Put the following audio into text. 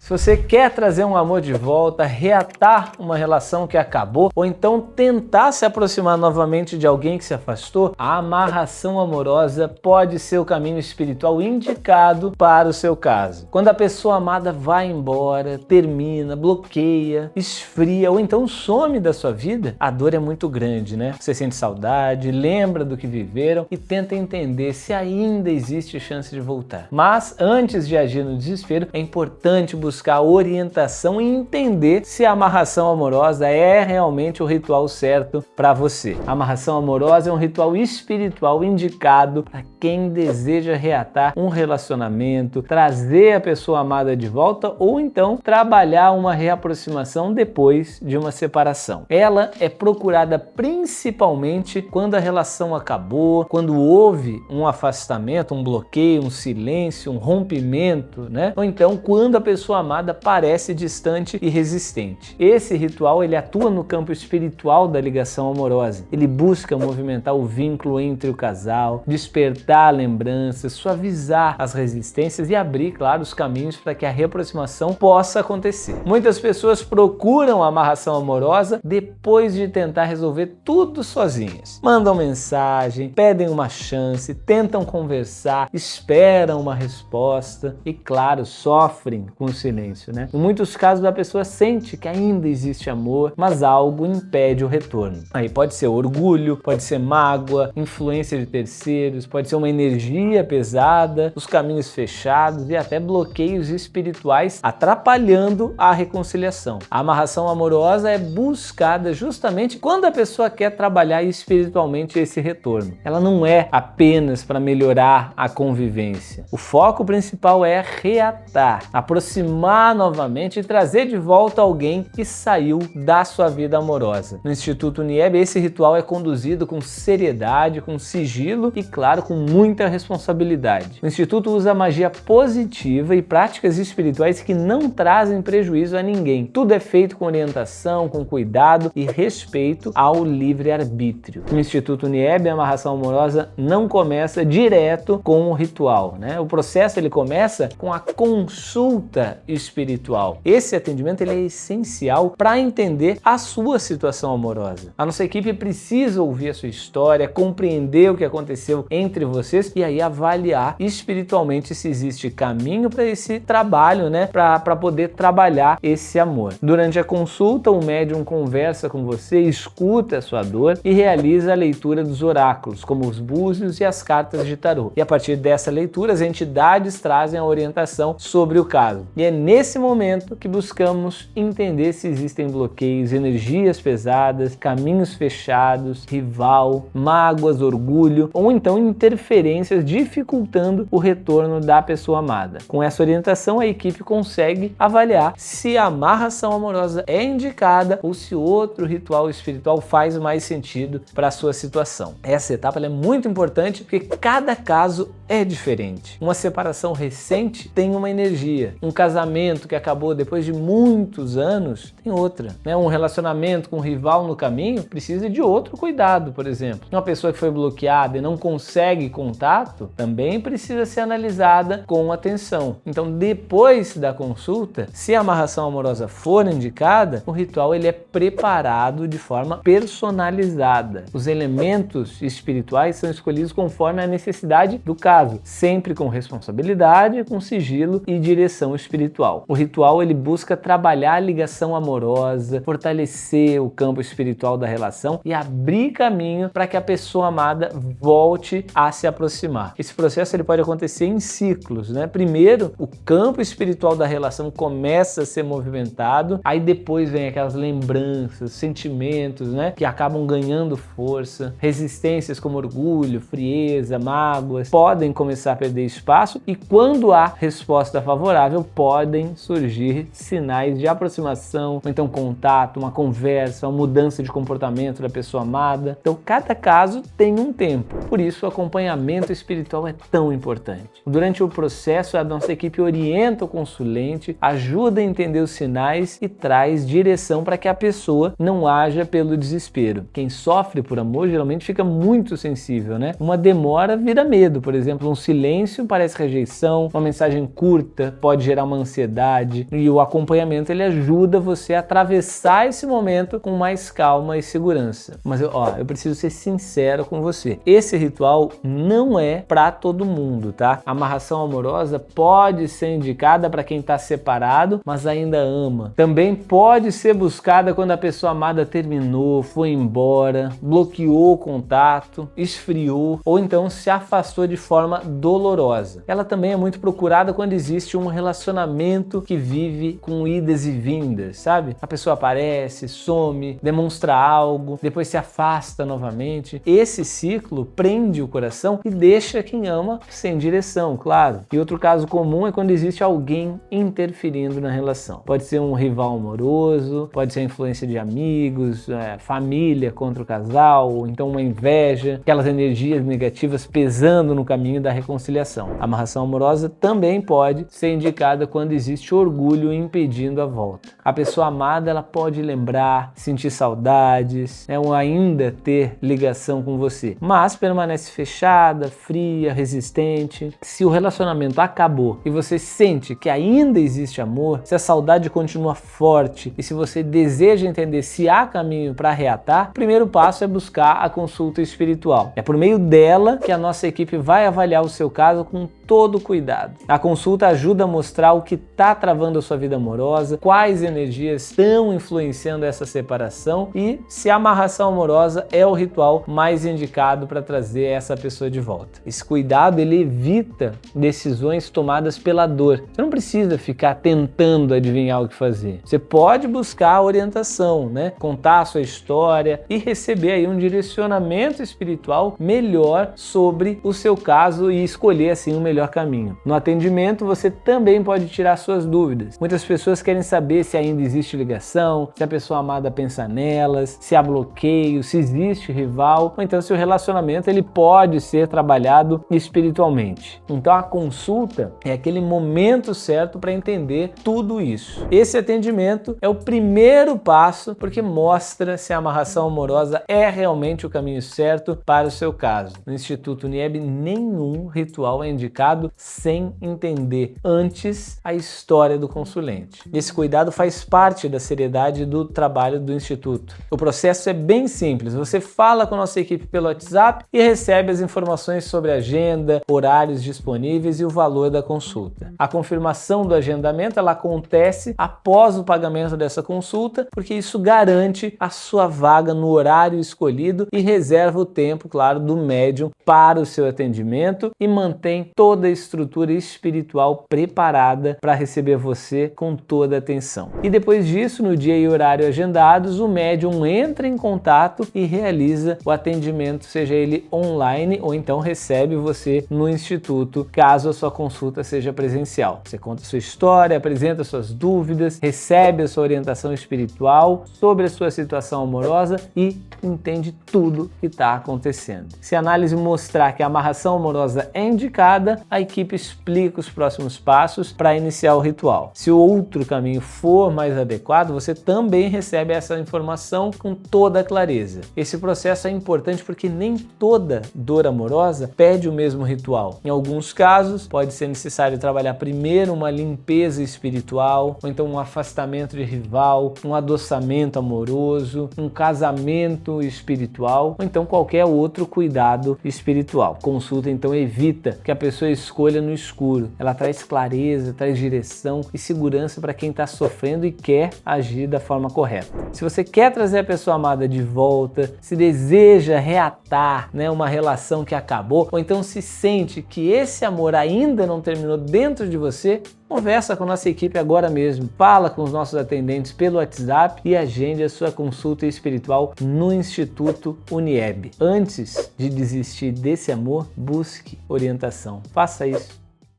Se você quer trazer um amor de volta, reatar uma relação que acabou, ou então tentar se aproximar novamente de alguém que se afastou, a amarração amorosa pode ser o caminho espiritual indicado para o seu caso. Quando a pessoa amada vai embora, termina, bloqueia, esfria ou então some da sua vida, a dor é muito grande, né? Você sente saudade, lembra do que viveram e tenta entender se ainda existe chance de voltar. Mas antes de agir no desespero, é importante buscar orientação e entender se a amarração amorosa é realmente o ritual certo para você. A amarração amorosa é um ritual espiritual indicado para quem deseja reatar um relacionamento, trazer a pessoa amada de volta ou então trabalhar uma reaproximação depois de uma separação. Ela é procurada principalmente quando a relação acabou, quando houve um afastamento, um bloqueio, um silêncio, um rompimento, né? Ou então quando a pessoa amada parece distante e resistente. Esse ritual ele atua no campo espiritual da ligação amorosa. Ele busca movimentar o vínculo entre o casal, despertar lembranças, suavizar as resistências e abrir, claro, os caminhos para que a reaproximação possa acontecer. Muitas pessoas procuram a amarração amorosa depois de tentar resolver tudo sozinhas. Mandam mensagem, pedem uma chance, tentam conversar, esperam uma resposta e, claro, sofrem com o silêncio, né? Em muitos casos a pessoa sente que ainda existe amor, mas algo impede o retorno. Aí pode ser orgulho, pode ser mágoa, influência de terceiros, pode ser uma energia pesada, os caminhos fechados e até bloqueios espirituais atrapalhando a reconciliação. A amarração amorosa é buscada justamente quando a pessoa quer trabalhar espiritualmente esse retorno. Ela não é apenas para melhorar a convivência. O foco principal é reatar, aproximar novamente e trazer de volta alguém que saiu da sua vida amorosa. No Instituto Niebe, esse ritual é conduzido com seriedade, com sigilo e, claro, com muita responsabilidade. O Instituto usa magia positiva e práticas espirituais que não trazem prejuízo a ninguém. Tudo é feito com orientação, com cuidado e respeito ao livre-arbítrio. No Instituto Niebe, a amarração amorosa não começa direto com o ritual, né? O processo ele começa com a consulta espiritual. Esse atendimento ele é essencial para entender a sua situação amorosa. A nossa equipe precisa ouvir a sua história, compreender o que aconteceu entre vocês e aí avaliar espiritualmente se existe caminho para esse trabalho, né? Para poder trabalhar esse amor. Durante a consulta, o médium conversa com você, escuta a sua dor e realiza a leitura dos oráculos, como os búzios e as cartas de tarô. E a partir dessa leitura, as entidades trazem a orientação sobre o caso. E é nesse momento que buscamos entender se existem bloqueios, energias pesadas, caminhos fechados, rival, mágoas, orgulho ou então interferências dificultando o retorno da pessoa amada. Com essa orientação, a equipe consegue avaliar se a amarração amorosa é indicada ou se outro ritual espiritual faz mais sentido para a sua situação. Essa etapa é muito importante porque cada caso é diferente. Uma separação recente tem uma energia. Um casamento que acabou depois de muitos anos tem outra, né? Um relacionamento com um rival no caminho precisa de outro cuidado, por exemplo. Uma pessoa que foi bloqueada e não consegue contato também precisa ser analisada com atenção. Então, depois da consulta, se a amarração amorosa for indicada, o ritual ele é preparado de forma personalizada. Os elementos espirituais são escolhidos conforme a necessidade do caso, sempre com responsabilidade, com sigilo e direção espiritual. O ritual ele busca trabalhar a ligação amorosa, fortalecer o campo espiritual da relação e abrir caminho para que a pessoa amada volte a se aproximar. Esse processo ele pode acontecer em ciclos, né? Primeiro, o campo espiritual da relação começa a ser movimentado, aí depois vem aquelas lembranças, sentimentos, né? Que acabam ganhando força, resistências como orgulho, frieza, mágoas, podem começar a perder espaço e quando há resposta favorável, podem surgir sinais de aproximação, ou então contato, uma conversa, uma mudança de comportamento da pessoa amada. Então, cada caso tem um tempo. Por isso, o acompanhamento espiritual é tão importante. Durante o processo, a nossa equipe orienta o consulente, ajuda a entender os sinais e traz direção para que a pessoa não haja pelo desespero. Quem sofre por amor geralmente fica muito sensível, né? Uma demora vira medo, por exemplo, um silêncio parece rejeição, uma mensagem curta pode gerar uma ansiedade ansiedade, e o acompanhamento ele ajuda você a atravessar esse momento com mais calma e segurança. Mas eu preciso ser sincero com você, esse ritual não é para todo mundo, tá? A amarração amorosa pode ser indicada para quem está separado, mas ainda ama. Também pode ser buscada quando a pessoa amada terminou, foi embora, bloqueou o contato, esfriou ou então se afastou de forma dolorosa. Ela também é muito procurada quando existe um relacionamento que vive com idas e vindas, sabe? A pessoa aparece, some, demonstra algo, depois se afasta novamente. Esse ciclo prende o coração e deixa quem ama sem direção, claro. E outro caso comum é quando existe alguém interferindo na relação. Pode ser um rival amoroso, pode ser a influência de amigos, família contra o casal, ou então uma inveja, aquelas energias negativas pesando no caminho da reconciliação. A amarração amorosa também pode ser indicada quando existe orgulho impedindo a volta. A pessoa amada ela pode lembrar, sentir saudades, ou ainda ter ligação com você, mas permanece fechada, fria, resistente. Se o relacionamento acabou e você sente que ainda existe amor, se a saudade continua forte e se você deseja entender se há caminho para reatar, o primeiro passo é buscar a consulta espiritual. É por meio dela que a nossa equipe vai avaliar o seu caso com todo cuidado. A consulta ajuda a mostrar o que está travando a sua vida amorosa, quais energias estão influenciando essa separação e se a amarração amorosa é o ritual mais indicado para trazer essa pessoa de volta. Esse cuidado ele evita decisões tomadas pela dor. Você não precisa ficar tentando adivinhar o que fazer. Você pode buscar a orientação, contar a sua história e receber aí um direcionamento espiritual melhor sobre o seu caso e escolher assim o melhor caminho. No atendimento você também pode tirar suas dúvidas. Muitas pessoas querem saber se ainda existe ligação, se a pessoa amada pensa nelas, se há bloqueio, se existe rival, ou então se o relacionamento ele pode ser trabalhado espiritualmente. Então a consulta é aquele momento certo para entender tudo isso. Esse atendimento é o primeiro passo porque mostra se a amarração amorosa é realmente o caminho certo para o seu caso. No Instituto Unieb, nenhum ritual é indicado sem entender antes a história do consulente. Esse cuidado faz parte da seriedade do trabalho do Instituto. O processo é bem simples. Você fala com a nossa equipe pelo WhatsApp e recebe as informações sobre a agenda, horários disponíveis e o valor da consulta. A confirmação do agendamento ela acontece após o pagamento dessa consulta, porque isso garante a sua vaga no horário escolhido e reserva o tempo, claro, do médium para o seu atendimento e mantém toda a estrutura espiritual preparada para receber você com toda a atenção. E depois disso, no dia e horário agendados, o médium entra em contato e realiza o atendimento, seja ele online ou então recebe você no instituto, caso a sua consulta seja presencial. Você conta a sua história, apresenta suas dúvidas, recebe a sua orientação espiritual sobre a sua situação amorosa e entende tudo que está acontecendo. Se a análise mostrar que a amarração amorosa é indicada, a equipe explica os próximos passos para iniciar o ritual. Se o outro caminho for mais adequado, você também recebe essa informação com toda a clareza. Esse processo é importante porque nem toda dor amorosa pede o mesmo ritual. Em alguns casos, pode ser necessário trabalhar primeiro uma limpeza espiritual, ou então um afastamento de rival, um adoçamento amoroso, um casamento espiritual, ou então qualquer outro cuidado espiritual. Consulta então evita que a pessoa escolha no escuro. Ela traz clareza, traz direção e segurança para quem está sofrendo e quer agir da forma correta. Se você quer trazer a pessoa amada de volta, se deseja reatar, uma relação que acabou, ou então se sente que esse amor ainda não terminou dentro de você, conversa com a nossa equipe agora mesmo. Fala com os nossos atendentes pelo WhatsApp e agende a sua consulta espiritual no Instituto Unieb. Antes de desistir desse amor, busque orientação. Faça isso.